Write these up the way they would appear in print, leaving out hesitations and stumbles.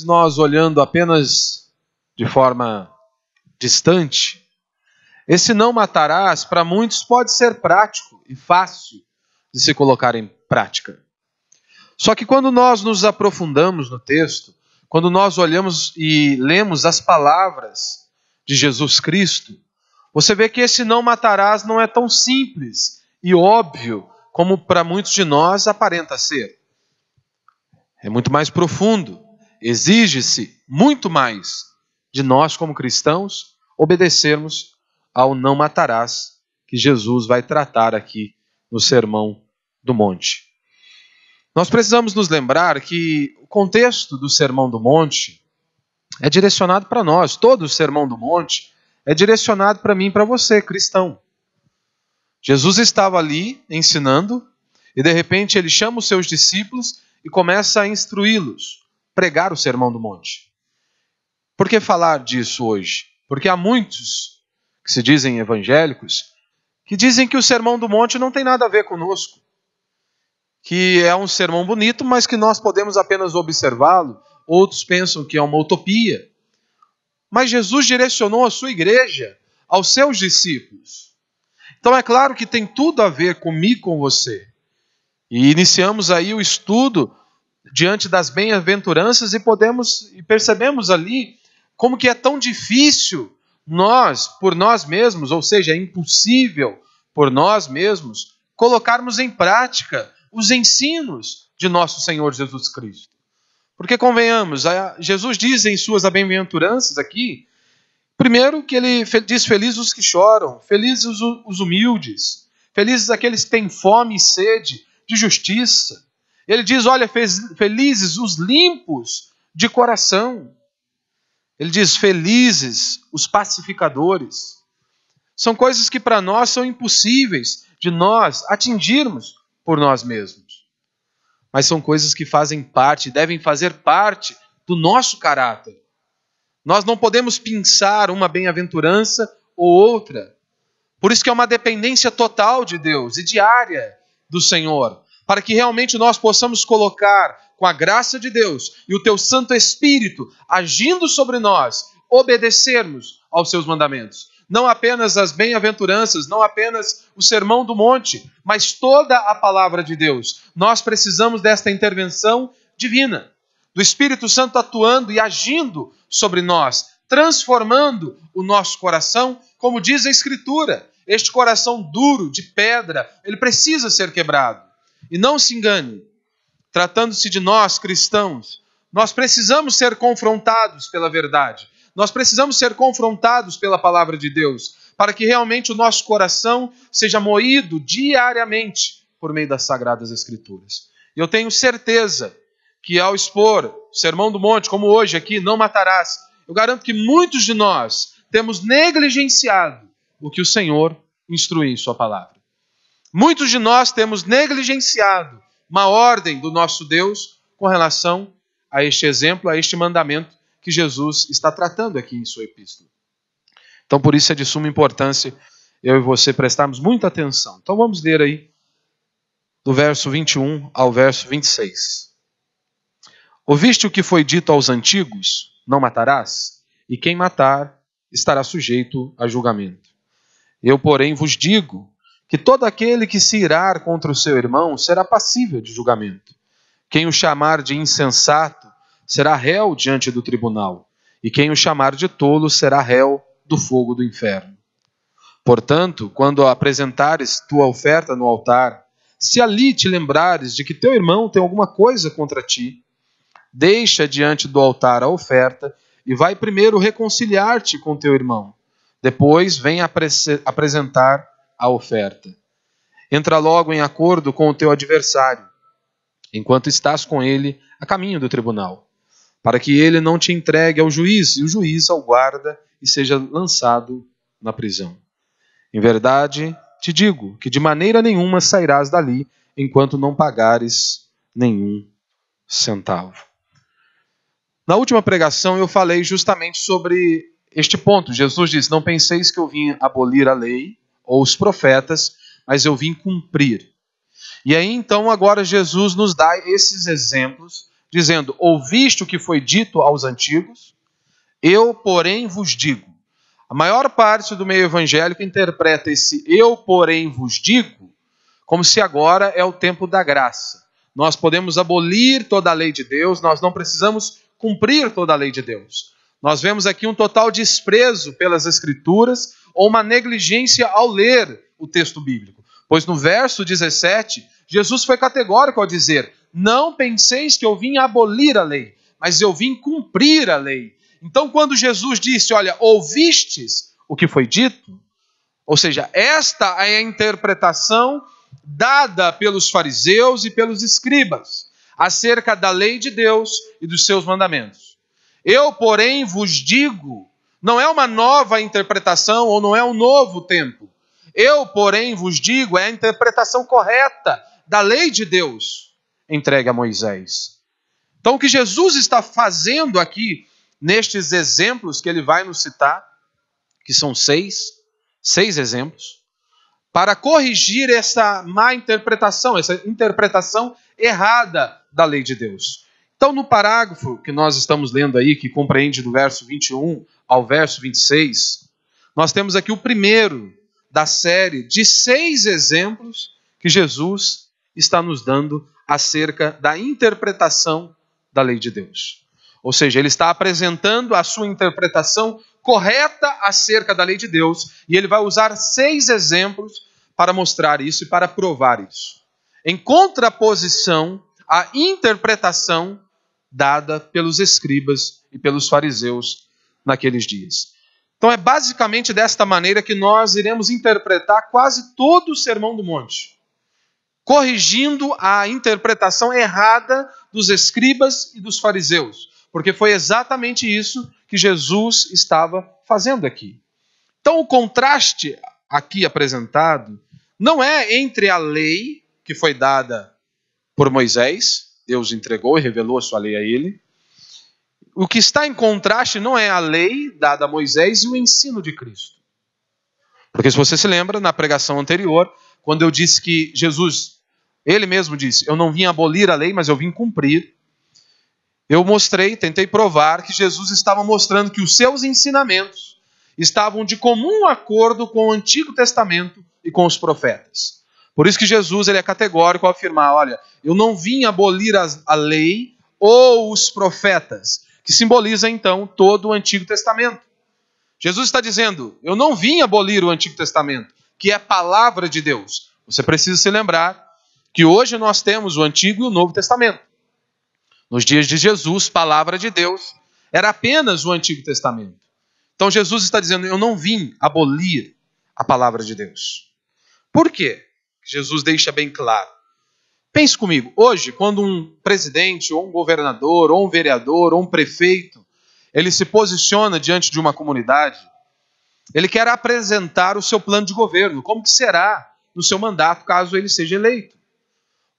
Nós olhando apenas de forma distante, esse não matarás para muitos pode ser prático e fácil de se colocar em prática. Só que quando nós nos aprofundamos no texto, quando nós olhamos e lemos as palavras de Jesus Cristo, você vê que esse não matarás não é tão simples e óbvio como para muitos de nós aparenta ser. É muito mais profundo. Exige-se muito mais de nós como cristãos obedecermos ao não matarás que Jesus vai tratar aqui no Sermão do Monte. Nós precisamos nos lembrar que o contexto do Sermão do Monte é direcionado para nós. Todo o Sermão do Monte é direcionado para mim e para você, cristão. Jesus estava ali ensinando e de repente ele chama os seus discípulos e começa a instruí-los, pregar o Sermão do Monte. Por que falar disso hoje? Porque há muitos que se dizem evangélicos que dizem que o Sermão do Monte não tem nada a ver conosco, que é um sermão bonito, mas que nós podemos apenas observá-lo. Outros pensam que é uma utopia. Mas Jesus direcionou a sua igreja, aos seus discípulos. Então é claro que tem tudo a ver comigo e com você. E iniciamos aí o estudo diante das bem-aventuranças e percebemos ali como que é tão difícil nós, por nós mesmos, ou seja, é impossível por nós mesmos, colocarmos em prática os ensinos de nosso Senhor Jesus Cristo. Porque convenhamos, Jesus diz em suas bem-aventuranças aqui, primeiro que ele diz felizes os que choram, felizes os humildes, felizes aqueles que têm fome e sede de justiça. Ele diz, olha, felizes os limpos de coração. Ele diz, felizes os pacificadores. São coisas que para nós são impossíveis de nós atingirmos por nós mesmos. Mas são coisas que fazem parte, devem fazer parte do nosso caráter. Nós não podemos pensar uma bem-aventurança ou outra. Por isso que é uma dependência total de Deus e diária do Senhor, para que realmente nós possamos colocar, com a graça de Deus e o teu Santo Espírito agindo sobre nós, obedecermos aos seus mandamentos. Não apenas as bem-aventuranças, não apenas o Sermão do Monte, mas toda a palavra de Deus. Nós precisamos desta intervenção divina, do Espírito Santo atuando e agindo sobre nós, transformando o nosso coração, como diz a Escritura. Este coração duro, de pedra, ele precisa ser quebrado. E não se engane, tratando-se de nós, cristãos, nós precisamos ser confrontados pela verdade. Nós precisamos ser confrontados pela palavra de Deus, para que realmente o nosso coração seja moído diariamente por meio das Sagradas Escrituras. E eu tenho certeza que ao expor o Sermão do Monte, como hoje aqui, não matarás, eu garanto que muitos de nós temos negligenciado o que o Senhor instrui em sua palavra. Muitos de nós temos negligenciado uma ordem do nosso Deus com relação a este exemplo, a este mandamento que Jesus está tratando aqui em sua epístola. Então, por isso é de suma importância eu e você prestarmos muita atenção. Então, vamos ler aí do verso 21 ao verso 26. Ouviste o que foi dito aos antigos? Não matarás? E quem matar estará sujeito a julgamento. Eu, porém, vos digo que todo aquele que se irar contra o seu irmão será passível de julgamento. Quem o chamar de insensato será réu diante do tribunal, e quem o chamar de tolo será réu do fogo do inferno. Portanto, quando apresentares tua oferta no altar, se ali te lembrares de que teu irmão tem alguma coisa contra ti, deixa diante do altar a oferta e vai primeiro reconciliar-te com teu irmão. Depois vem apresentar a oferta. Entra logo em acordo com o teu adversário, enquanto estás com ele a caminho do tribunal, para que ele não te entregue ao juiz, e o juiz ao guarda, e seja lançado na prisão. Em verdade, te digo que de maneira nenhuma sairás dali, enquanto não pagares nenhum centavo. Na última pregação eu falei justamente sobre este ponto. Jesus disse, não penseis que eu vim abolir a lei, ou os profetas, mas eu vim cumprir. E aí então agora Jesus nos dá esses exemplos dizendo: ouviste o que foi dito aos antigos, eu, porém, vos digo. A maior parte do meio evangélico interpreta esse eu, porém, vos digo, como se agora é o tempo da graça. Nós podemos abolir toda a lei de Deus, nós não precisamos cumprir toda a lei de Deus. Nós vemos aqui um total desprezo pelas Escrituras ou uma negligência ao ler o texto bíblico. Pois no verso 17, Jesus foi categórico ao dizer: não penseis que eu vim abolir a lei, mas eu vim cumprir a lei. Então, quando Jesus disse, olha, ouvistes o que foi dito, ou seja, esta é a interpretação dada pelos fariseus e pelos escribas acerca da lei de Deus e dos seus mandamentos. Eu, porém, vos digo, não é uma nova interpretação ou não é um novo tempo. Eu, porém, vos digo, é a interpretação correta da lei de Deus entregue a Moisés. Então, o que Jesus está fazendo aqui, nestes exemplos que ele vai nos citar, que são seis exemplos, para corrigir essa má interpretação, essa interpretação errada da lei de Deus. Então, no parágrafo que nós estamos lendo aí, que compreende do verso 21 ao verso 26, nós temos aqui o primeiro da série de 6 exemplos que Jesus está nos dando acerca da interpretação da lei de Deus. Ou seja, ele está apresentando a sua interpretação correta acerca da lei de Deus, e ele vai usar 6 exemplos para mostrar isso e para provar isso. Em contraposição à interpretação dada pelos escribas e pelos fariseus naqueles dias. Então é basicamente desta maneira que nós iremos interpretar quase todo o Sermão do Monte, corrigindo a interpretação errada dos escribas e dos fariseus. Porque foi exatamente isso que Jesus estava fazendo aqui. Então, o contraste aqui apresentado não é entre a lei que foi dada por Moisés, Deus entregou e revelou a sua lei a ele. O que está em contraste não é a lei dada a Moisés e o ensino de Cristo. Porque se você se lembra, na pregação anterior, quando eu disse que Jesus, ele mesmo disse, eu não vim abolir a lei, mas eu vim cumprir. Eu tentei provar que Jesus estava mostrando que os seus ensinamentos estavam de comum acordo com o Antigo Testamento e com os profetas. Por isso que Jesus ele é categórico ao afirmar, olha, eu não vim abolir a lei ou os profetas, que simboliza então todo o Antigo Testamento. Jesus está dizendo, eu não vim abolir o Antigo Testamento, que é a palavra de Deus. Você precisa se lembrar que hoje nós temos o Antigo e o Novo Testamento. Nos dias de Jesus, palavra de Deus, era apenas o Antigo Testamento. Então Jesus está dizendo, eu não vim abolir a palavra de Deus. Por quê? Jesus deixa bem claro. Pense comigo, hoje, quando um presidente, ou um governador, ou um vereador, ou um prefeito, ele se posiciona diante de uma comunidade, ele quer apresentar o seu plano de governo, como que será no seu mandato, caso ele seja eleito.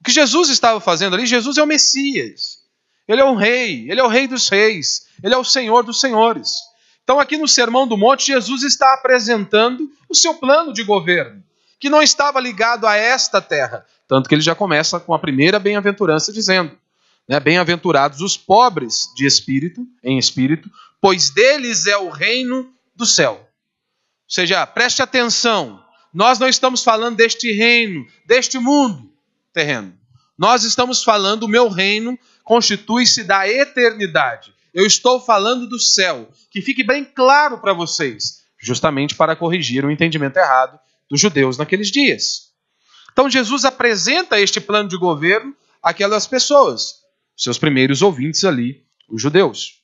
O que Jesus estava fazendo ali, Jesus é o Messias. Ele é o rei dos reis, ele é o Senhor dos senhores. Então aqui no Sermão do Monte, Jesus está apresentando o seu plano de governo, que não estava ligado a esta terra. Tanto que ele já começa com a primeira bem-aventurança dizendo, bem-aventurados os pobres de espírito, em espírito, pois deles é o reino do céu. Ou seja, preste atenção, nós não estamos falando deste reino, deste mundo terreno. Nós estamos falando, o meu reino constitui-se da eternidade. Eu estou falando do céu. Que fique bem claro para vocês, justamente para corrigir o entendimento errado dos judeus naqueles dias. Então Jesus apresenta este plano de governo àquelas pessoas, seus primeiros ouvintes ali, os judeus.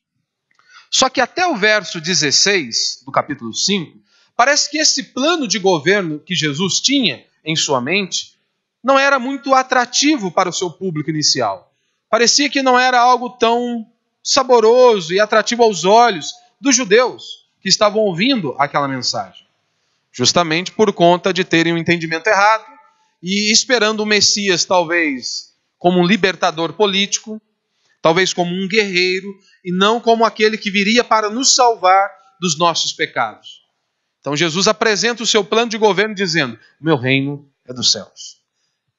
Só que até o verso 16 do capítulo 5, parece que esse plano de governo que Jesus tinha em sua mente não era muito atrativo para o seu público inicial. Parecia que não era algo tão saboroso e atrativo aos olhos dos judeus que estavam ouvindo aquela mensagem. Justamente por conta de terem um entendimento errado e esperando o Messias talvez como um libertador político, talvez como um guerreiro e não como aquele que viria para nos salvar dos nossos pecados. Então Jesus apresenta o seu plano de governo dizendo, meu reino é dos céus.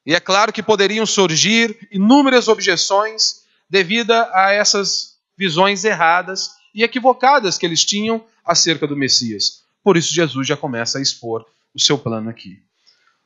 E é claro que poderiam surgir inúmeras objeções devido a essas visões erradas e equivocadas que eles tinham acerca do Messias. Por isso Jesus já começa a expor o seu plano aqui.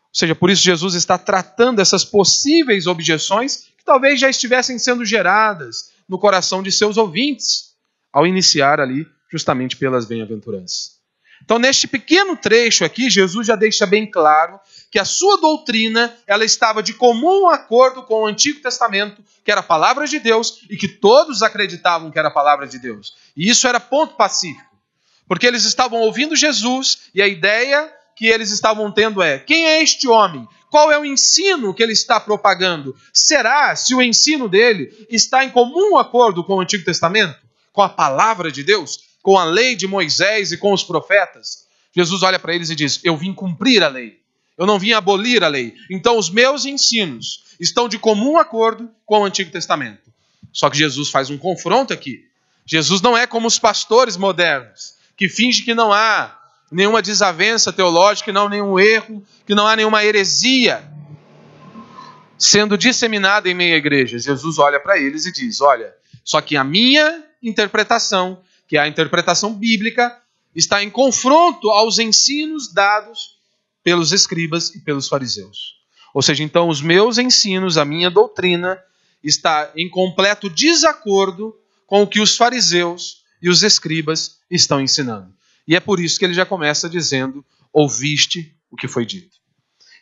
Ou seja, por isso Jesus está tratando essas possíveis objeções que talvez já estivessem sendo geradas no coração de seus ouvintes, ao iniciar ali justamente pelas bem-aventuranças. Então, neste pequeno trecho aqui, Jesus já deixa bem claro que a sua doutrina ela estava de comum acordo com o Antigo Testamento, que era a palavra de Deus, e que todos acreditavam que era a palavra de Deus. E isso era ponto pacífico, porque eles estavam ouvindo Jesus, e a ideia que eles estavam tendo é: quem é este homem? Qual é o ensino que ele está propagando? Será se o ensino dele está em comum acordo com o Antigo Testamento? Com a palavra de Deus? Com a lei de Moisés e com os profetas? Jesus olha para eles e diz: eu vim cumprir a lei. Eu não vim abolir a lei. Então os meus ensinos estão de comum acordo com o Antigo Testamento. Só que Jesus faz um confronto aqui. Jesus não é como os pastores modernos, que fingem que não há nenhuma desavença teológica, que não há nenhum erro, que não há nenhuma heresia sendo disseminada em meio à igreja. Jesus olha para eles e diz: olha, só que a minha interpretação, que é a interpretação bíblica, está em confronto aos ensinos dados pelos escribas e pelos fariseus. Ou seja, então os meus ensinos, a minha doutrina, está em completo desacordo com o que os fariseus e os escribas estão ensinando. E é por isso que ele já começa dizendo: ouviste o que foi dito.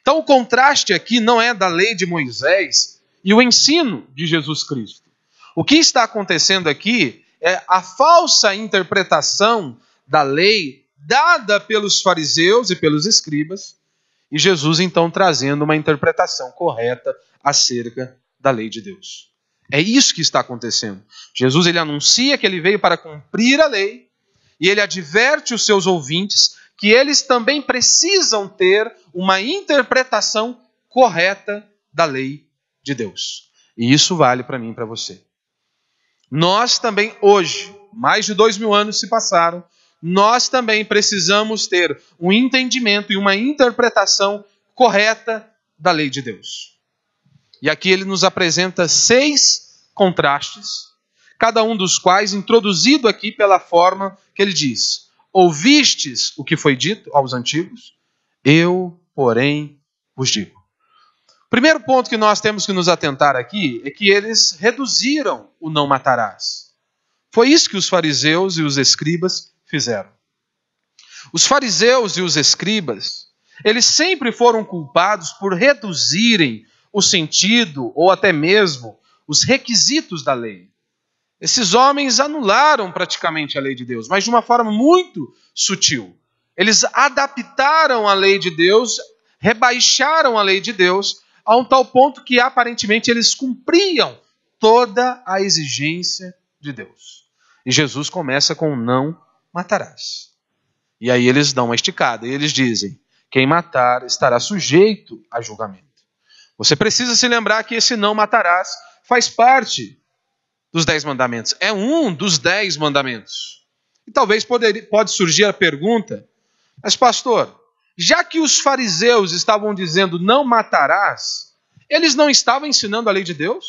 Então o contraste aqui não é da lei de Moisés e o ensino de Jesus Cristo. O que está acontecendo aqui é a falsa interpretação da lei dada pelos fariseus e pelos escribas, e Jesus então trazendo uma interpretação correta acerca da lei de Deus. É isso que está acontecendo. Jesus ele anuncia que ele veio para cumprir a lei, e ele adverte os seus ouvintes que eles também precisam ter uma interpretação correta da lei de Deus. E isso vale para mim e para você. Nós também hoje, mais de 2000 anos se passaram, nós também precisamos ter um entendimento e uma interpretação correta da lei de Deus. E aqui ele nos apresenta 6 contrastes, cada um dos quais introduzido aqui pela forma que ele diz: ouvistes o que foi dito aos antigos, eu, porém, vos digo. O primeiro ponto que nós temos que nos atentar aqui é que eles reduziram o não matarás. Foi isso que os fariseus e os escribas fizeram. Os fariseus e os escribas, eles sempre foram culpados por reduzirem o sentido ou até mesmo os requisitos da lei. Esses homens anularam praticamente a lei de Deus, mas de uma forma muito sutil. Eles adaptaram a lei de Deus, rebaixaram a lei de Deus, a um tal ponto que aparentemente eles cumpriam toda a exigência de Deus. E Jesus começa com não matarás. E aí eles dão uma esticada e eles dizem: quem matar estará sujeito a julgamento. Você precisa se lembrar que esse não matarás faz parte dos 10 mandamentos. É um dos 10 mandamentos. E talvez pode surgir a pergunta: mas pastor, já que os fariseus estavam dizendo não matarás, eles não estavam ensinando a lei de Deus?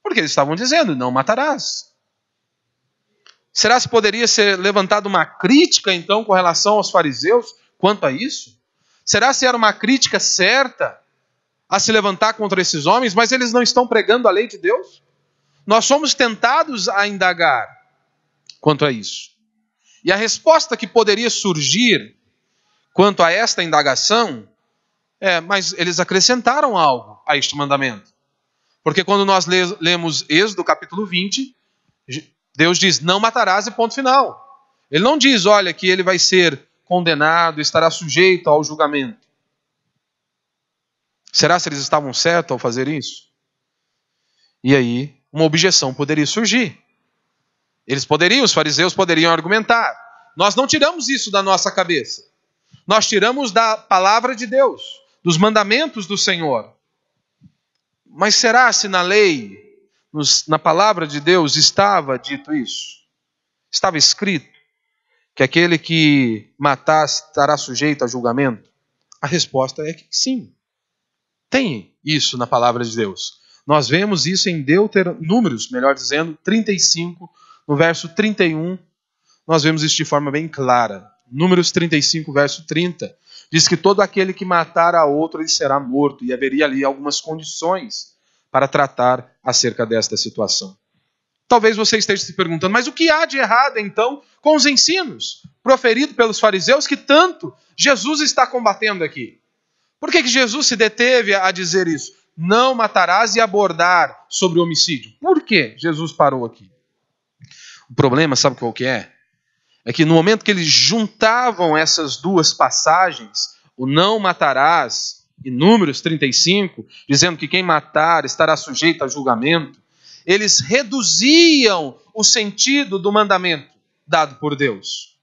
Porque eles estavam dizendo não matarás. Será que poderia ser levantada uma crítica então com relação aos fariseus quanto a isso? Será se era uma crítica certa a se levantar contra esses homens, mas eles não estão pregando a lei de Deus? Nós somos tentados a indagar quanto a isso. E a resposta que poderia surgir quanto a esta indagação é: mas eles acrescentaram algo a este mandamento. Porque quando nós lemos Êxodo capítulo 20, Deus diz: não matarás e ponto final. Ele não diz, olha, que ele vai ser condenado, estará sujeito ao julgamento. Será que eles estavam certos ao fazer isso? E aí, uma objeção poderia surgir. Os fariseus poderiam argumentar: nós não tiramos isso da nossa cabeça. Nós tiramos da palavra de Deus, dos mandamentos do Senhor. Mas será se na lei, na palavra de Deus, estava dito isso? Estava escrito que aquele que matar estará sujeito a julgamento? A resposta é que sim. Tem isso na palavra de Deus. Nós vemos isso em Números, melhor dizendo, 35, no verso 31, nós vemos isso de forma bem clara. Números 35, verso 30, diz que todo aquele que matar a outro, ele será morto, e haveria ali algumas condições para tratar acerca desta situação. Talvez você esteja se perguntando, mas o que há de errado, então, com os ensinos proferidos pelos fariseus que tanto Jesus está combatendo aqui? Por que Jesus se deteve a dizer isso? Não matarás e abordar sobre o homicídio. Por que Jesus parou aqui? O problema, sabe qual que é? É que no momento que eles juntavam essas duas passagens, o não matarás e Números 35, dizendo que quem matar estará sujeito a julgamento, eles reduziam o sentido do mandamento dado por Deus.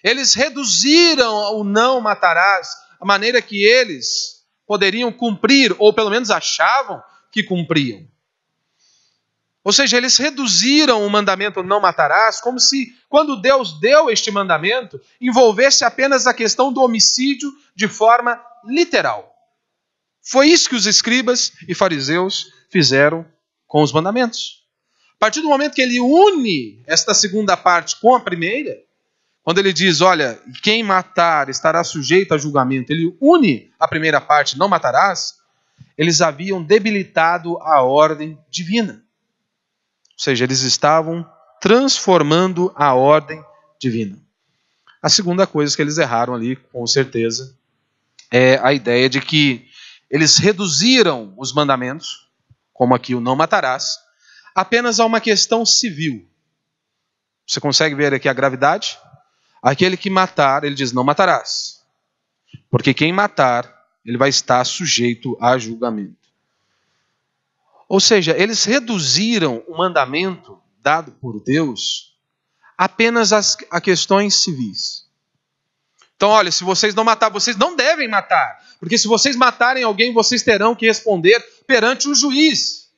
Eles reduziram o não matarás, a maneira que eles poderiam cumprir, ou pelo menos achavam que cumpriam. Ou seja, eles reduziram o mandamento não matarás, como se, quando Deus deu este mandamento, envolvesse apenas a questão do homicídio de forma literal. Foi isso que os escribas e fariseus fizeram com os mandamentos. A partir do momento que ele une esta segunda parte com a primeira, quando ele diz, olha, quem matar estará sujeito a julgamento, ele une a primeira parte, não matarás, eles haviam debilitado a ordem divina. Ou seja, eles estavam transformando a ordem divina. A segunda coisa que eles erraram ali, com certeza, é a ideia de que eles reduziram os mandamentos, como aqui o não matarás, apenas a uma questão civil. Você consegue ver aqui a gravidade? Aquele que matar, ele diz, não matarás. Porque quem matar, ele vai estar sujeito a julgamento. Ou seja, eles reduziram o mandamento dado por Deus apenas a questões civis. Então, olha, se vocês não matar, vocês não devem matar. Porque se vocês matarem alguém, vocês terão que responder perante o juiz.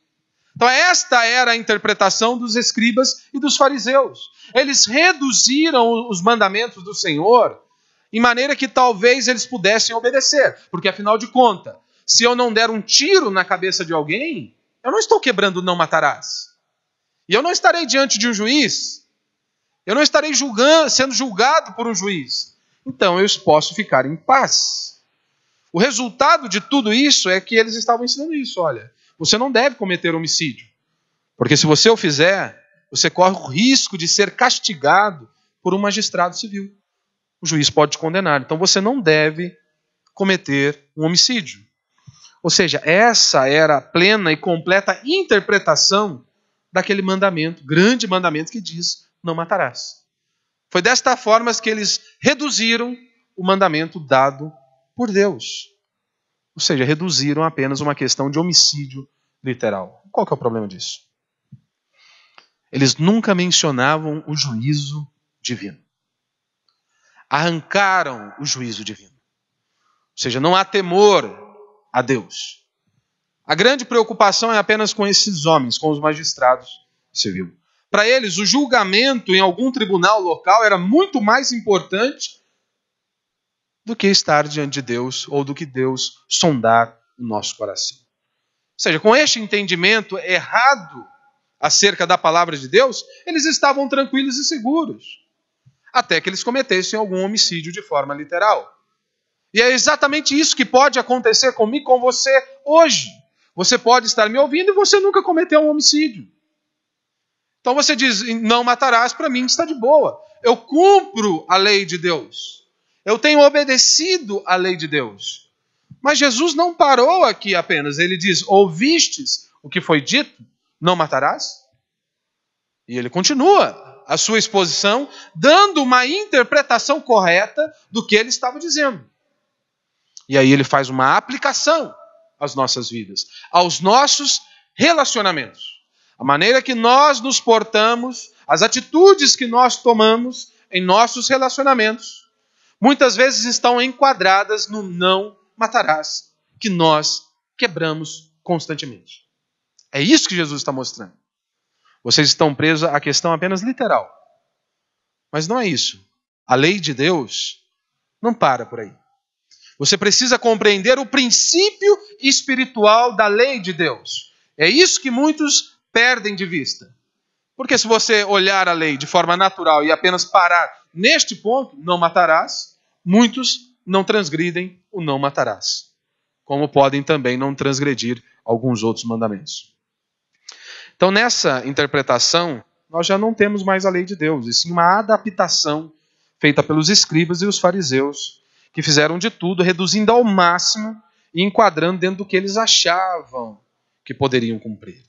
Então, esta era a interpretação dos escribas e dos fariseus. Eles reduziram os mandamentos do Senhor em maneira que talvez eles pudessem obedecer. Porque, afinal de contas, se eu não der um tiro na cabeça de alguém, eu não estou quebrando o não matarás. E eu não estarei diante de um juiz. Eu não estarei sendo julgado por um juiz. Então, eu posso ficar em paz. O resultado de tudo isso é que eles estavam ensinando isso. Olha, você não deve cometer homicídio. Porque se você o fizer, você corre o risco de ser castigado por um magistrado civil. O juiz pode te condenar. Então você não deve cometer um homicídio. Ou seja, essa era a plena e completa interpretação daquele mandamento, grande mandamento que diz, não matarás. Foi desta forma que eles reduziram o mandamento dado por Deus. Ou seja, reduziram apenas uma questão de homicídio literal. Qual que é o problema disso? Eles nunca mencionavam o juízo divino. Arrancaram o juízo divino. Ou seja, não há temor a Deus. A grande preocupação é apenas com esses homens, com os magistrados civis. Para eles, o julgamento em algum tribunal local era muito mais importante do que estar diante de Deus ou do que Deus sondar o nosso coração. Ou seja, com este entendimento errado acerca da palavra de Deus, eles estavam tranquilos e seguros, até que eles cometessem algum homicídio de forma literal. E é exatamente isso que pode acontecer comigo e com você hoje. Você pode estar me ouvindo e você nunca cometeu um homicídio. Então você diz, não matarás, para mim está de boa. Eu cumpro a lei de Deus. Eu tenho obedecido a lei de Deus. Mas Jesus não parou aqui apenas. Ele diz, ouvistes o que foi dito? Não matarás? E ele continua a sua exposição, dando uma interpretação correta do que ele estava dizendo. E aí ele faz uma aplicação às nossas vidas, aos nossos relacionamentos. A maneira que nós nos portamos, as atitudes que nós tomamos em nossos relacionamentos, muitas vezes estão enquadradas no não matarás, que nós quebramos constantemente. É isso que Jesus está mostrando. Vocês estão presos à questão apenas literal. Mas não é isso. A lei de Deus não para por aí. Você precisa compreender o princípio espiritual da lei de Deus. É isso que muitos perdem de vista. Porque se você olhar a lei de forma natural e apenas parar neste ponto, não matarás, muitos não transgridem o não matarás. Como podem também não transgredir alguns outros mandamentos. Então, nessa interpretação, nós já não temos mais a lei de Deus, e sim uma adaptação feita pelos escribas e os fariseus, que fizeram de tudo, reduzindo ao máximo e enquadrando dentro do que eles achavam que poderiam cumprir.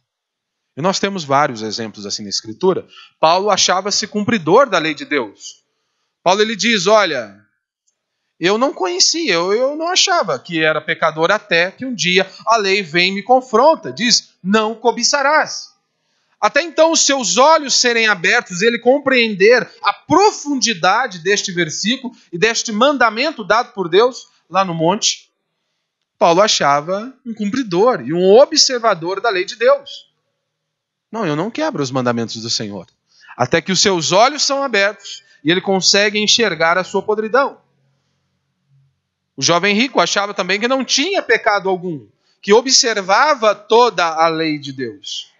E nós temos vários exemplos assim na Escritura. Paulo achava-se cumpridor da lei de Deus. Paulo ele diz, olha, eu não conhecia, eu não achava que era pecador até que um dia a lei vem e me confronta. Diz, não cobiçarás. Até então os seus olhos serem abertos, ele compreender a profundidade deste versículo e deste mandamento dado por Deus lá no monte, Paulo achava um cumpridor e um observador da lei de Deus. Não, eu não quebro os mandamentos do Senhor. Até que os seus olhos são abertos e ele consegue enxergar a sua podridão. O jovem rico achava também que não tinha pecado algum, que observava toda a lei de Deus.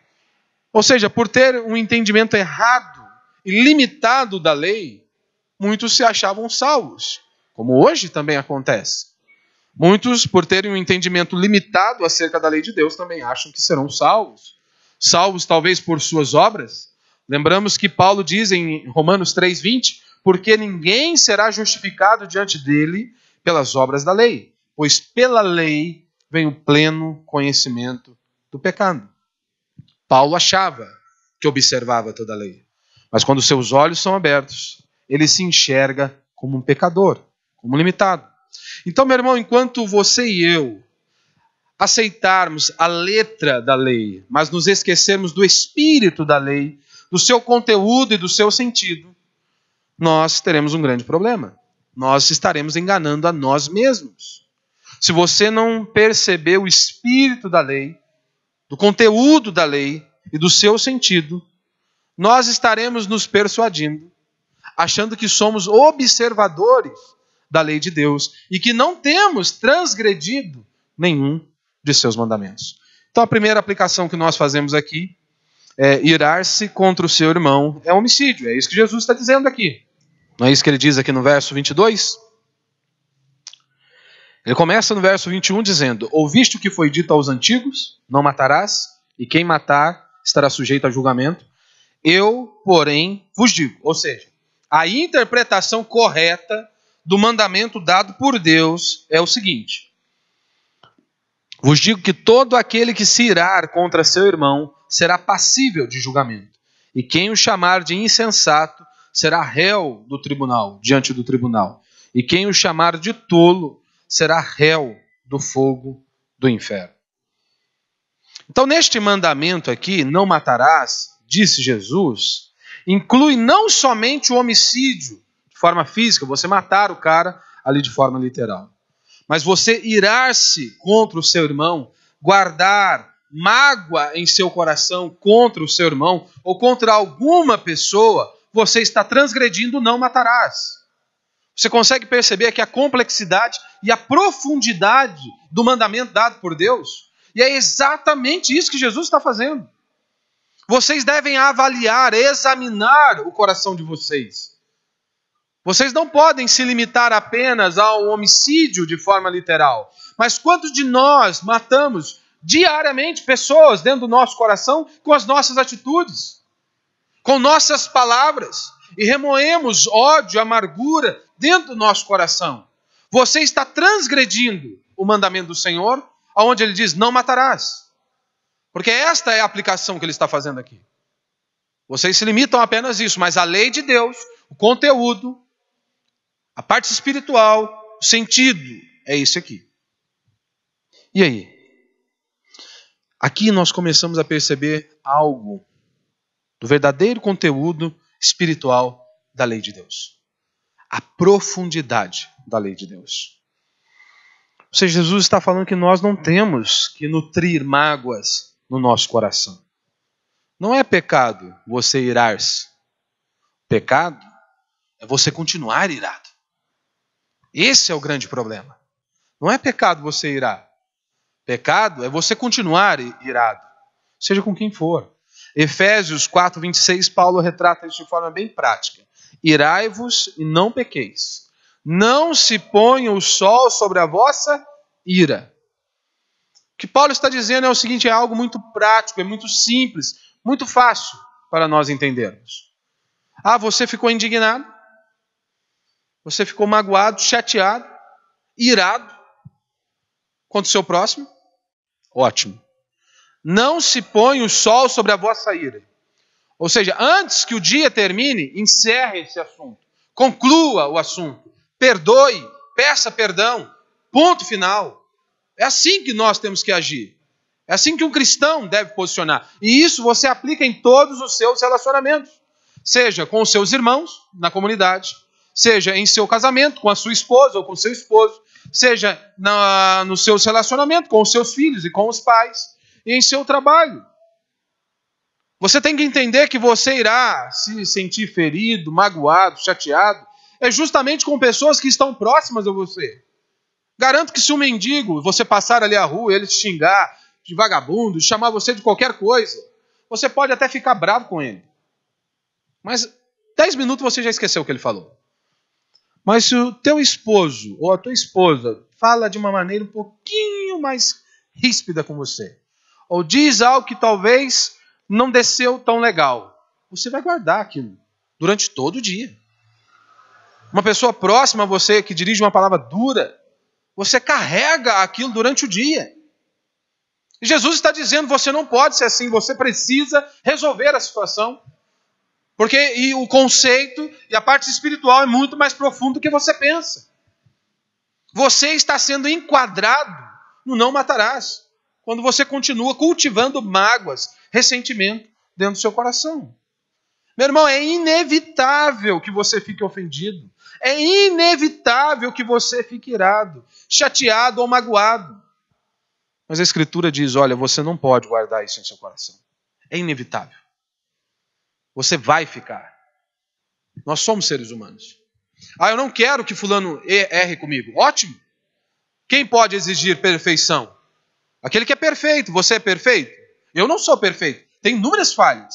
Ou seja, por ter um entendimento errado e limitado da lei, muitos se achavam salvos, como hoje também acontece. Muitos, por terem um entendimento limitado acerca da lei de Deus, também acham que serão salvos. Salvos talvez por suas obras. Lembramos que Paulo diz em Romanos 3:20, porque ninguém será justificado diante dele pelas obras da lei, pois pela lei vem o pleno conhecimento do pecado. Paulo achava que observava toda a lei. Mas quando seus olhos são abertos, ele se enxerga como um pecador, como limitado. Então, meu irmão, enquanto você e eu aceitarmos a letra da lei, mas nos esquecermos do espírito da lei, do seu conteúdo e do seu sentido, nós teremos um grande problema. Nós estaremos enganando a nós mesmos. Se você não perceber o espírito da lei, do conteúdo da lei e do seu sentido, nós estaremos nos persuadindo, achando que somos observadores da lei de Deus e que não temos transgredido nenhum de seus mandamentos. Então a primeira aplicação que nós fazemos aqui é irar-se contra o seu irmão é homicídio. É isso que Jesus está dizendo aqui. Não é isso que ele diz aqui no verso 22? Ele começa no verso 21 dizendo, ouviste o que foi dito aos antigos, não matarás, e quem matar estará sujeito a julgamento. Eu, porém, vos digo, ou seja, a interpretação correta do mandamento dado por Deus é o seguinte, vos digo que todo aquele que se irar contra seu irmão será passível de julgamento, e quem o chamar de insensato será réu do tribunal, diante do tribunal, e quem o chamar de tolo será réu do fogo do inferno. Então, neste mandamento aqui, não matarás, disse Jesus, inclui não somente o homicídio de forma física, você matar o cara ali de forma literal, mas você irar-se contra o seu irmão, guardar mágoa em seu coração contra o seu irmão ou contra alguma pessoa, você está transgredindo não matarás. Você consegue perceber que a complexidade e a profundidade do mandamento dado por Deus? E é exatamente isso que Jesus está fazendo. Vocês devem avaliar, examinar o coração de vocês. Vocês não podem se limitar apenas ao homicídio de forma literal. Mas quantos de nós matamos diariamente pessoas dentro do nosso coração com as nossas atitudes, com nossas palavras, e remoemos ódio, amargura dentro do nosso coração? Você está transgredindo o mandamento do Senhor, onde ele diz, não matarás. Porque esta é a aplicação que ele está fazendo aqui. Vocês se limitam a apenas isso, mas a lei de Deus, o conteúdo, a parte espiritual, o sentido, é isso aqui. E aí? Aqui nós começamos a perceber algo do verdadeiro conteúdo espiritual da lei de Deus. A profundidade da lei de Deus. Ou seja, Jesus está falando que nós não temos que nutrir mágoas no nosso coração. Não é pecado você irar-se. Pecado é você continuar irado. Esse é o grande problema. Não é pecado você irar. Pecado é você continuar irado. seja com quem for. Efésios 4:26, Paulo retrata isso de forma bem prática. Irai-vos e não pequeis. Não se ponha o sol sobre a vossa ira. O que Paulo está dizendo é o seguinte, é algo muito prático, é muito simples, muito fácil para nós entendermos. Você ficou indignado? Você ficou magoado, chateado, irado contra o seu próximo? Ótimo. Não se põe o sol sobre a vossa ira. Ou seja, antes que o dia termine, encerre esse assunto. Conclua o assunto. Perdoe, peça perdão. Ponto final. É assim que nós temos que agir. É assim que um cristão deve posicionar. E isso você aplica em todos os seus relacionamentos. Seja com os seus irmãos na comunidade, seja em seu casamento com a sua esposa ou com o seu esposo, seja nos seus relacionamentos com os seus filhos e com os pais, e em seu trabalho. Você tem que entender que você irá se sentir ferido, magoado, chateado, é justamente com pessoas que estão próximas a você. Garanto que se um mendigo, você passar ali a rua, ele te xingar de vagabundo, chamar você de qualquer coisa, você pode até ficar bravo com ele. Mas 10 minutos você já esqueceu o que ele falou. Mas se o teu esposo ou a tua esposa fala de uma maneira um pouquinho mais ríspida com você, ou diz algo que talvez não desceu tão legal, você vai guardar aquilo durante todo o dia. Uma pessoa próxima a você que dirige uma palavra dura, você carrega aquilo durante o dia. E Jesus está dizendo, você não pode ser assim, você precisa resolver a situação. Porque o conceito e a parte espiritual é muito mais profundo do que você pensa. Você está sendo enquadrado no não matarás, quando você continua cultivando mágoas, ressentimento dentro do seu coração. Meu irmão, é inevitável que você fique ofendido. É inevitável que você fique irado, chateado ou magoado. Mas a Escritura diz, olha, você não pode guardar isso em seu coração. É inevitável. Você vai ficar. Nós somos seres humanos. Eu não quero que fulano erre comigo. Ótimo. Quem pode exigir perfeição? Aquele que é perfeito. Você é perfeito? Eu não sou perfeito. Tem inúmeras falhas.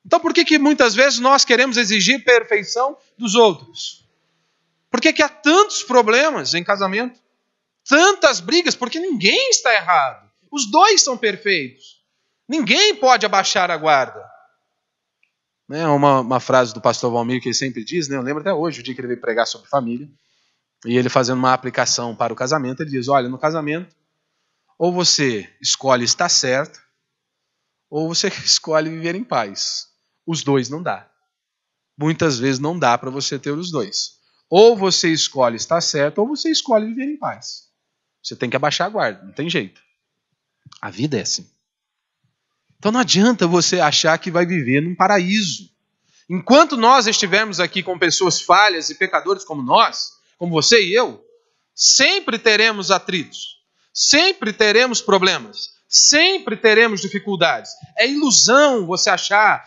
Então por que muitas vezes nós queremos exigir perfeição dos outros? Por que há tantos problemas em casamento? Tantas brigas? Porque ninguém está errado. Os dois são perfeitos. Ninguém pode abaixar a guarda. Uma frase do pastor Valmir que ele sempre diz, eu lembro até hoje, o dia que ele veio pregar sobre família, e ele fazendo uma aplicação para o casamento, ele diz, olha, no casamento, ou você escolhe estar certo, ou você escolhe viver em paz. Os dois não dá. Muitas vezes não dá para você ter os dois. Ou você escolhe estar certo, ou você escolhe viver em paz. Você tem que abaixar a guarda, não tem jeito. A vida é assim. Então não adianta você achar que vai viver num paraíso. Enquanto nós estivermos aqui com pessoas falhas e pecadores como nós, como você e eu, sempre teremos atritos, sempre teremos problemas, sempre teremos dificuldades. É ilusão você achar,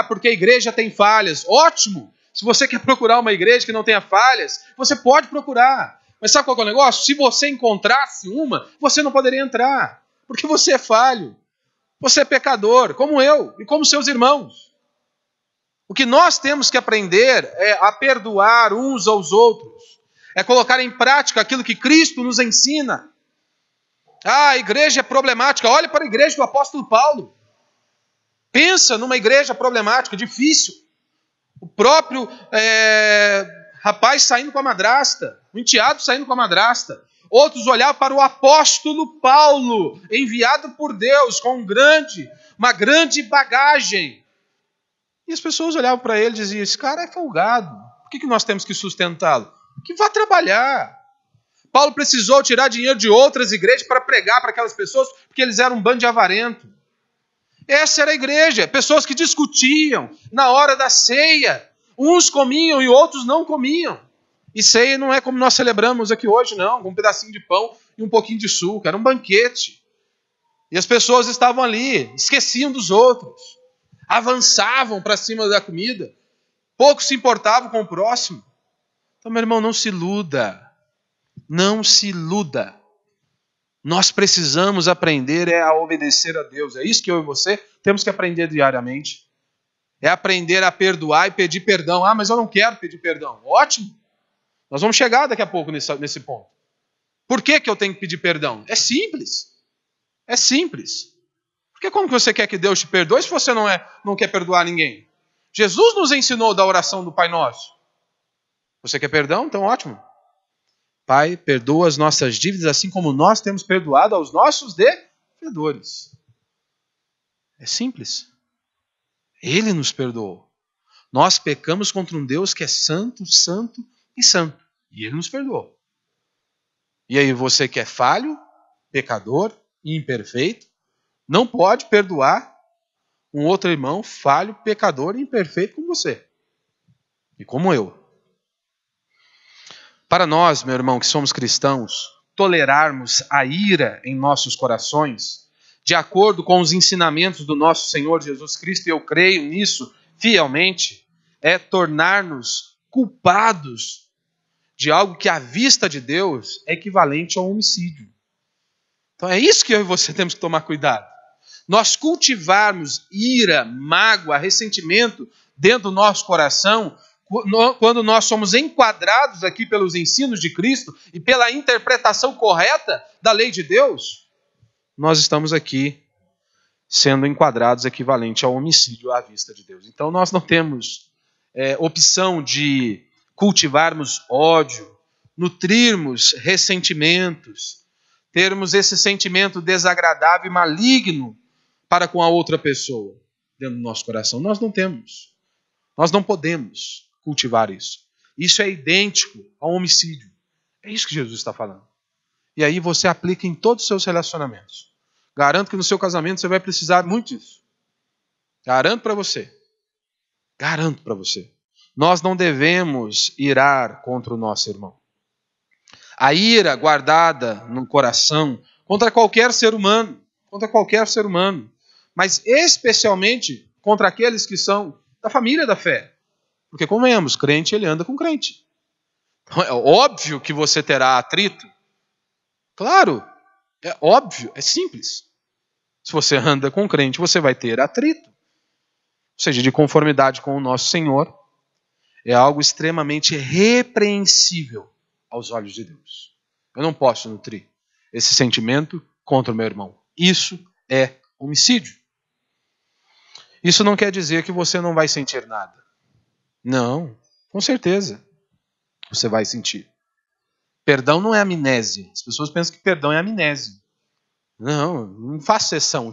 porque a igreja tem falhas. Ótimo! Se você quer procurar uma igreja que não tenha falhas, você pode procurar. Mas sabe qual é o negócio? Se você encontrasse uma, você não poderia entrar, porque você é falho. Você é pecador, como eu e como seus irmãos. O que nós temos que aprender é a perdoar uns aos outros. É colocar em prática aquilo que Cristo nos ensina. A igreja é problemática. Olhe para a igreja do apóstolo Paulo. Pensa numa igreja problemática, difícil. O próprio rapaz saindo com a madrasta. O enteado saindo com a madrasta. Outros olhavam para o apóstolo Paulo, enviado por Deus com uma grande bagagem. E as pessoas olhavam para ele e diziam, esse cara é folgado. Por que nós temos que sustentá-lo? Que vá trabalhar. Paulo precisou tirar dinheiro de outras igrejas para pregar para aquelas pessoas, porque eles eram um bando de avarento. Essa era a igreja. Pessoas que discutiam na hora da ceia. Uns comiam e outros não comiam. E ceia não é como nós celebramos aqui hoje, não. Com um pedacinho de pão e um pouquinho de suco. Era um banquete. E as pessoas estavam ali, esqueciam dos outros. Avançavam para cima da comida. Pouco se importavam com o próximo. Então, meu irmão, não se iluda. Não se iluda. Nós precisamos aprender a obedecer a Deus. É isso que eu e você temos que aprender diariamente. É aprender a perdoar e pedir perdão. Ah, mas eu não quero pedir perdão. Ótimo. Nós vamos chegar daqui a pouco nesse ponto. Por que eu tenho que pedir perdão? É simples. É simples. Porque como que você quer que Deus te perdoe se você não quer perdoar ninguém? Jesus nos ensinou da oração do Pai Nosso. Você quer perdão? Então ótimo. Pai, perdoa as nossas dívidas assim como nós temos perdoado aos nossos devedores. É simples. Ele nos perdoou. Nós pecamos contra um Deus que é santo, santo e santo. E Ele nos perdoou. E aí você que é falho, pecador e imperfeito, não pode perdoar um outro irmão falho, pecador e imperfeito como você. E como eu. Para nós, meu irmão, que somos cristãos, tolerarmos a ira em nossos corações, de acordo com os ensinamentos do nosso Senhor Jesus Cristo, e eu creio nisso fielmente, é tornar-nos culpados de algo que à vista de Deus é equivalente ao homicídio. Então é isso que eu e você temos que tomar cuidado. Nós cultivarmos ira, mágoa, ressentimento dentro do nosso coração, quando nós somos enquadrados aqui pelos ensinos de Cristo e pela interpretação correta da lei de Deus, nós estamos aqui sendo enquadrados equivalente ao homicídio à vista de Deus. Então nós não temos opção de cultivarmos ódio, nutrirmos ressentimentos, termos esse sentimento desagradável e maligno para com a outra pessoa dentro do nosso coração. Nós não temos. Nós não podemos cultivar isso. Isso é idêntico ao homicídio. É isso que Jesus está falando. E aí você aplica em todos os seus relacionamentos. Garanto que no seu casamento você vai precisar muito disso. Garanto para você. Garanto para você. Nós não devemos irar contra o nosso irmão. A ira guardada no coração contra qualquer ser humano, mas especialmente contra aqueles que são da família da fé. Porque, convenhamos, crente ele anda com crente. Então, é óbvio que você terá atrito. Claro, é óbvio, é simples. Se você anda com crente, você vai ter atrito. Ou seja, de conformidade com o nosso Senhor, é algo extremamente repreensível aos olhos de Deus. Eu não posso nutrir esse sentimento contra o meu irmão. Isso é homicídio. Isso não quer dizer que você não vai sentir nada. Não, com certeza você vai sentir. Perdão não é amnésia. As pessoas pensam que perdão é amnésia. Não faço sessão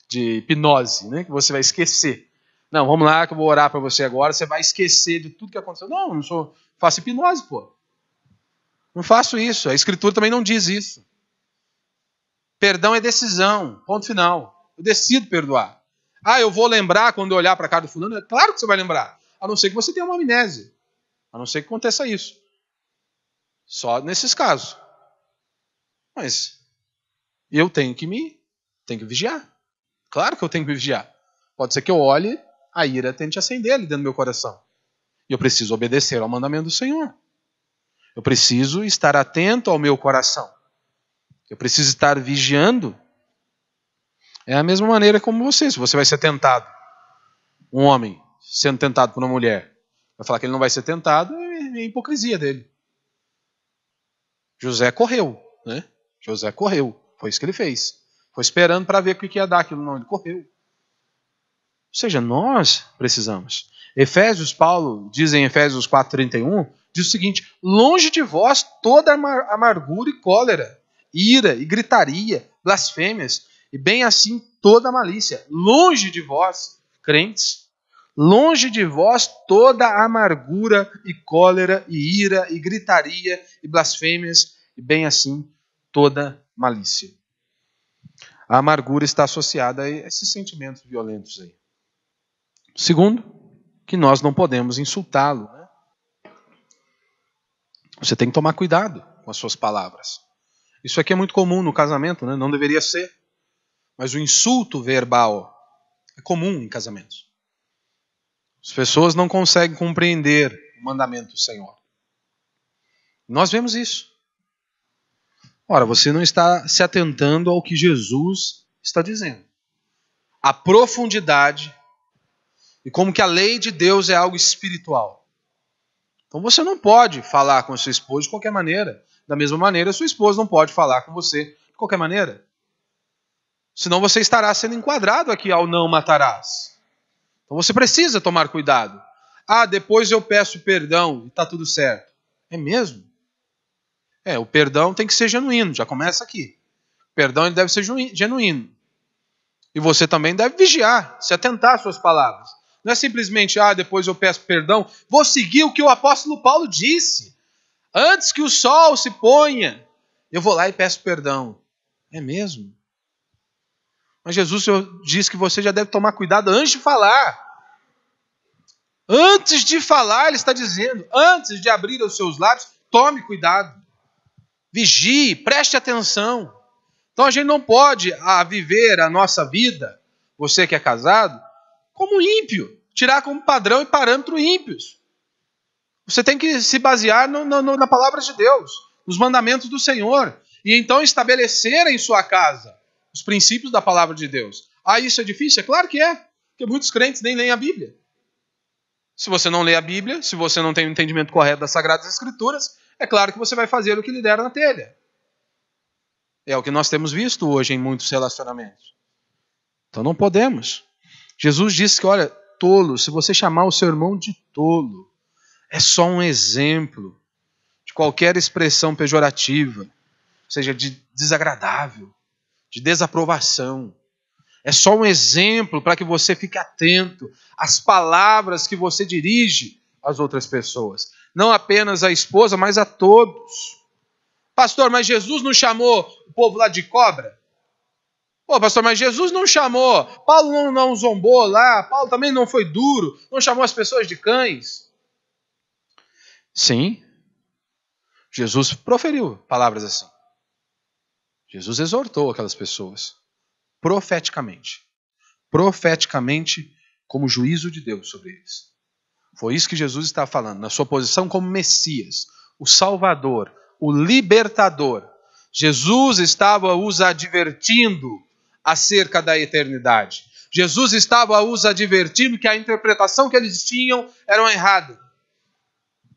de hipnose, né, que você vai esquecer. Não, vamos lá que eu vou orar para você agora, você vai esquecer de tudo que aconteceu. Não faço hipnose, pô. Não faço isso. A Escritura também não diz isso. Perdão é decisão, ponto final. Eu decido perdoar. Ah, eu vou lembrar quando eu olhar para a cara do fulano? É claro que você vai lembrar. A não ser que você tenha uma amnésia. A não ser que aconteça isso. Só nesses casos. Mas eu tenho que vigiar. Claro que eu tenho que me vigiar. Pode ser que eu olhe, a ira tente acender ali dentro do meu coração. E eu preciso obedecer ao mandamento do Senhor. Eu preciso estar atento ao meu coração. Eu preciso estar vigiando. É a mesma maneira como você. Se você vai ser tentado, um homem sendo tentado por uma mulher, vai falar que ele não vai ser tentado, é a hipocrisia dele. José correu, né? José correu. Foi isso que ele fez. Foi esperando para ver o que ia dar aquilo. Não, ele correu. Ou seja, nós precisamos. Paulo diz em Efésios 4:31, diz o seguinte: longe de vós toda amargura e cólera, ira e gritaria, blasfêmias, e bem assim toda malícia. Longe de vós, crentes, longe de vós toda amargura e cólera e ira e gritaria e blasfêmias, e bem assim toda malícia. A amargura está associada a esses sentimentos violentos aí. Segundo, que nós não podemos insultá-lo. Né? Você tem que tomar cuidado com as suas palavras. Isso aqui é muito comum no casamento, né? Não deveria ser. Mas o insulto verbal é comum em casamentos. As pessoas não conseguem compreender o mandamento do Senhor. Nós vemos isso. Ora, você não está se atentando ao que Jesus está dizendo. A profundidade e como que a lei de Deus é algo espiritual. Então você não pode falar com a sua esposa de qualquer maneira. Da mesma maneira, a sua esposa não pode falar com você de qualquer maneira. Senão você estará sendo enquadrado aqui ao não matarás. Então você precisa tomar cuidado. Ah, depois eu peço perdão e está tudo certo. É mesmo? O perdão tem que ser genuíno, já começa aqui. O perdão ele deve ser genuíno. E você também deve vigiar, se atentar às suas palavras. Não é simplesmente, depois eu peço perdão, vou seguir o que o apóstolo Paulo disse. Antes que o sol se ponha, eu vou lá e peço perdão. É mesmo? Mas Jesus diz que você já deve tomar cuidado antes de falar. Antes de falar, ele está dizendo, antes de abrir os seus lábios, tome cuidado. Vigie, preste atenção. Então a gente não pode viver a nossa vida, você que é casado, como ímpio. Tirar como padrão e parâmetro ímpios. Você tem que se basear na palavra de Deus, nos mandamentos do Senhor. E então estabelecer em sua casa os princípios da palavra de Deus. Isso é difícil? É claro que é. Porque muitos crentes nem leem a Bíblia. Se você não lê a Bíblia, se você não tem o entendimento correto das Sagradas Escrituras, é claro que você vai fazer o que lhe der na telha. É o que nós temos visto hoje em muitos relacionamentos. Então não podemos. Jesus disse que, olha, tolo, se você chamar o seu irmão de tolo, é só um exemplo de qualquer expressão pejorativa, seja de desagradável, de desaprovação. É só um exemplo para que você fique atento às palavras que você dirige às outras pessoas. Não apenas à esposa, mas a todos. Pastor, mas Jesus não chamou o povo lá de cobra? Pastor, mas Jesus não chamou. Paulo não zombou lá. Paulo também não foi duro. Não chamou as pessoas de cães. Sim. Jesus proferiu palavras assim. Jesus exortou aquelas pessoas. Profeticamente. Profeticamente como juízo de Deus sobre eles. Foi isso que Jesus está falando. Na sua posição como Messias. O Salvador. O Libertador. Jesus estava os advertindo acerca da eternidade. Jesus estava os advertindo que a interpretação que eles tinham era errada.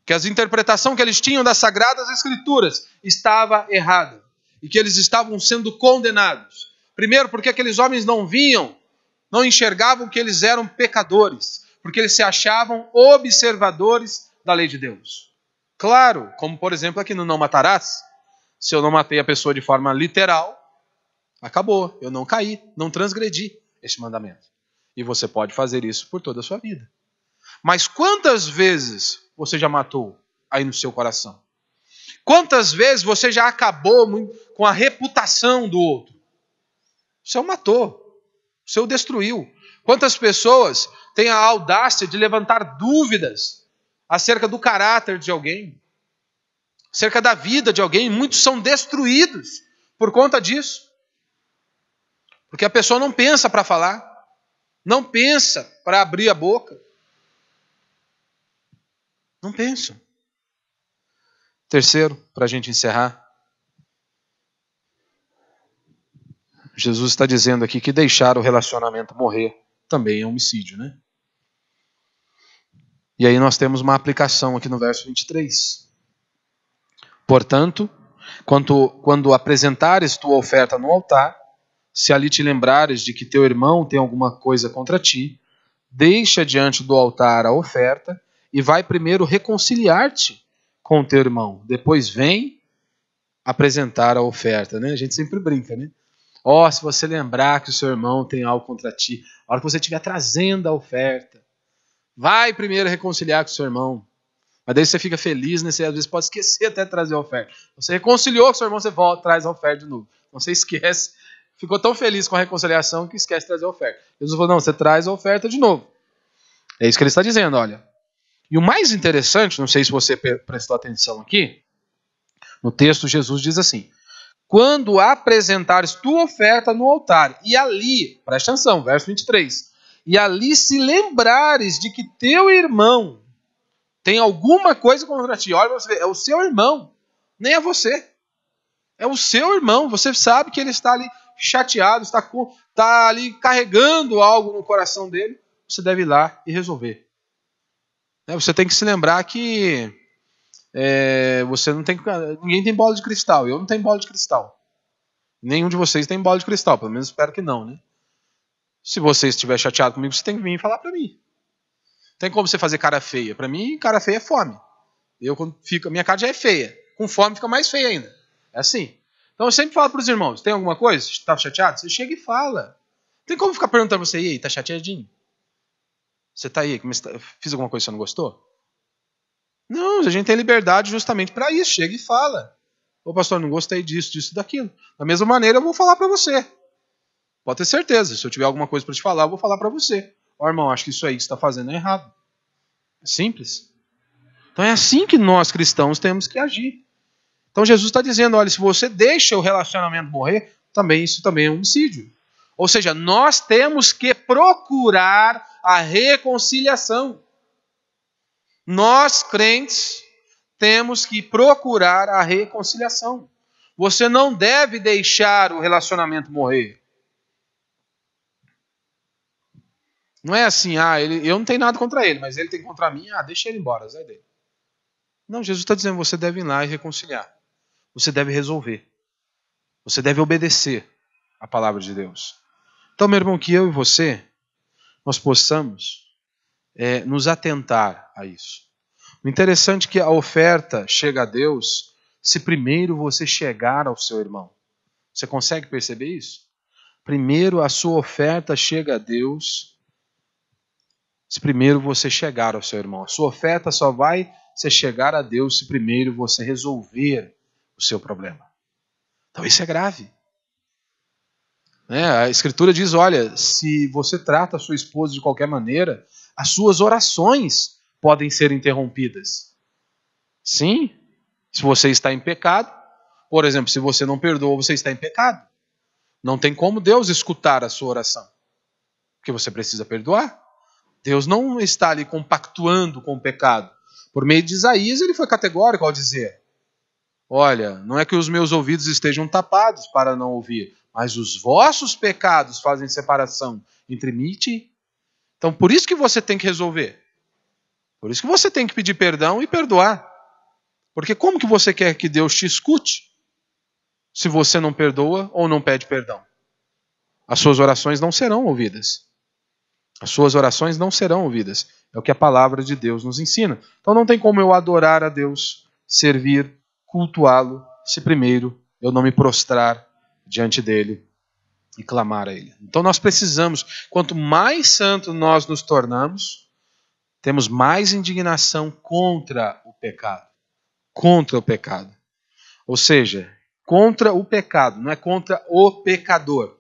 Que a interpretação que eles tinham das Sagradas Escrituras estava errada. E que eles estavam sendo condenados. Primeiro, porque aqueles homens não viam, não enxergavam que eles eram pecadores. Porque eles se achavam observadores da lei de Deus. Claro, como por exemplo aqui no não matarás. Se eu não matei a pessoa de forma literal, acabou, eu não caí, não transgredi este mandamento. E você pode fazer isso por toda a sua vida. Mas quantas vezes você já matou aí no seu coração? Quantas vezes você já acabou com a reputação do outro? O Senhor matou, o Senhor destruiu. Quantas pessoas têm a audácia de levantar dúvidas acerca do caráter de alguém? Acerca da vida de alguém? Muitos são destruídos por conta disso. Porque a pessoa não pensa para falar, não pensa para abrir a boca. Não pensa. Terceiro, para a gente encerrar. Jesus está dizendo aqui que deixar o relacionamento morrer também é homicídio, né? E aí nós temos uma aplicação aqui no verso 23. Portanto, quando apresentares tua oferta no altar, se ali te lembrares de que teu irmão tem alguma coisa contra ti, deixa diante do altar a oferta e vai primeiro reconciliar-te com o teu irmão. Depois vem apresentar a oferta, né? A gente sempre brinca, né? Se você lembrar que o seu irmão tem algo contra ti, a hora que você estiver trazendo a oferta, vai primeiro reconciliar com o seu irmão. Mas daí você fica feliz, né? Você às vezes pode esquecer até de trazer a oferta. Você reconciliou com o seu irmão, você volta, traz a oferta de novo. Não, você esquece. Ficou tão feliz com a reconciliação que esquece de trazer a oferta. Jesus falou, não, você traz a oferta de novo. É isso que ele está dizendo, olha. E o mais interessante, não sei se você prestou atenção aqui, no texto Jesus diz assim, quando apresentares tua oferta no altar, e ali, presta atenção, verso 23, e ali se lembrares de que teu irmão tem alguma coisa contra ti, olha, você vê, é o seu irmão, nem é você. É o seu irmão, você sabe que ele está ali chateado, está ali carregando algo no coração dele, você deve ir lá e resolver. Você tem que se lembrar que você não tem, ninguém tem bola de cristal, eu não tenho bola de cristal. Nenhum de vocês tem bola de cristal, pelo menos espero que não, né? Se você estiver chateado comigo, você tem que vir e falar para mim. Tem como você fazer cara feia. Para mim, cara feia é fome. Minha cara já é feia. Com fome fica mais feia ainda. É assim. Então eu sempre falo para os irmãos, tem alguma coisa? Está chateado? Você chega e fala. Tem como ficar perguntando para você, e aí, tá chateadinho? Você tá aí, fiz alguma coisa que você não gostou? Não, a gente tem liberdade justamente para isso. Chega e fala. Ô pastor, não gostei disso, daquilo. Da mesma maneira eu vou falar para você. Pode ter certeza, se eu tiver alguma coisa para te falar, eu vou falar para você. Ó, irmão, acho que isso aí que você está fazendo é errado. É simples. Então é assim que nós cristãos temos que agir. Então Jesus está dizendo, olha, se você deixa o relacionamento morrer, isso também é um homicídio. Ou seja, nós temos que procurar a reconciliação. Nós, crentes, temos que procurar a reconciliação. Você não deve deixar o relacionamento morrer. Não é assim, eu não tenho nada contra ele, mas ele tem contra mim, deixa ele embora, sai dele. Não, Jesus está dizendo, você deve ir lá e reconciliar. Você deve resolver. Você deve obedecer a palavra de Deus. Então, meu irmão, que eu e você, nós possamos nos atentar a isso. O interessante é que a oferta chega a Deus se primeiro você chegar ao seu irmão. Você consegue perceber isso? Primeiro a sua oferta chega a Deus se primeiro você chegar ao seu irmão. A sua oferta só vai se chegar a Deus se primeiro você resolver o seu problema. Então isso é grave. A Escritura diz, olha, se você trata a sua esposa de qualquer maneira, as suas orações podem ser interrompidas. Sim, se você está em pecado, por exemplo, se você não perdoa, você está em pecado. Não tem como Deus escutar a sua oração, porque você precisa perdoar. Deus não está ali compactuando com o pecado. Por meio de Isaías, ele foi categórico ao dizer, olha, não é que os meus ouvidos estejam tapados para não ouvir, mas os vossos pecados fazem separação entre mim e ti. Então, por isso que você tem que resolver. Por isso que você tem que pedir perdão e perdoar. Porque como que você quer que Deus te escute se você não perdoa ou não pede perdão? As suas orações não serão ouvidas. As suas orações não serão ouvidas. É o que a palavra de Deus nos ensina. Então não tem como eu adorar a Deus, servir, cultuá-lo, se primeiro eu não me prostrar diante dele e clamar a ele. Então nós precisamos, quanto mais santo nós nos tornamos, temos mais indignação contra o pecado. Contra o pecado. Ou seja, contra o pecado, não é contra o pecador.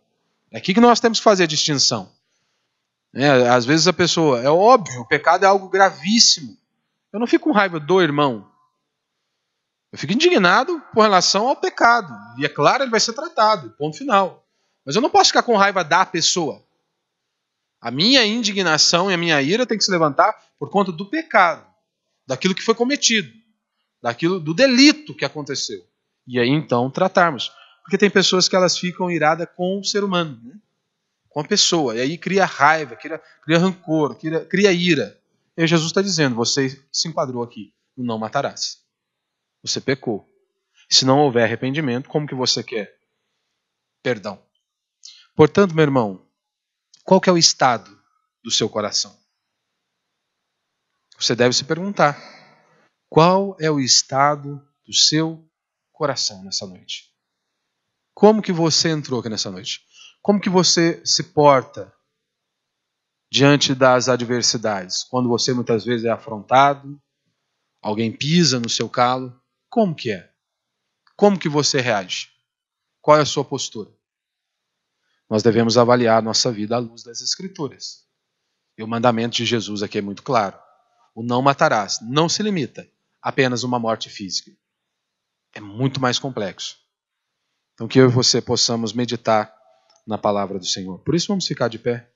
É aqui que nós temos que fazer a distinção. Às vezes a pessoa, é óbvio, o pecado é algo gravíssimo. Eu não fico com raiva do irmão. Eu fico indignado com relação ao pecado. E é claro, ele vai ser tratado, ponto final. Mas eu não posso ficar com raiva da pessoa. A minha indignação e a minha ira tem que se levantar por conta do pecado, daquilo que foi cometido, do delito que aconteceu. E aí então tratarmos. Porque tem pessoas que elas ficam iradas com o ser humano, né? Com a pessoa. E aí cria raiva, cria rancor, cria ira. E aí Jesus está dizendo, você se enquadrou aqui, não matarás. Você pecou. Se não houver arrependimento, como que você quer perdão? Portanto, meu irmão, qual que é o estado do seu coração? Você deve se perguntar, qual é o estado do seu coração nessa noite? Como que você entrou aqui nessa noite? Como que você se porta diante das adversidades? Quando você muitas vezes é afrontado, alguém pisa no seu calo, como que é? Como que você reage? Qual é a sua postura? Nós devemos avaliar a nossa vida à luz das Escrituras. E o mandamento de Jesus aqui é muito claro. O não matarás não se limita a apenas uma morte física. É muito mais complexo. Então que eu e você possamos meditar na palavra do Senhor. Por isso vamos ficar de pé.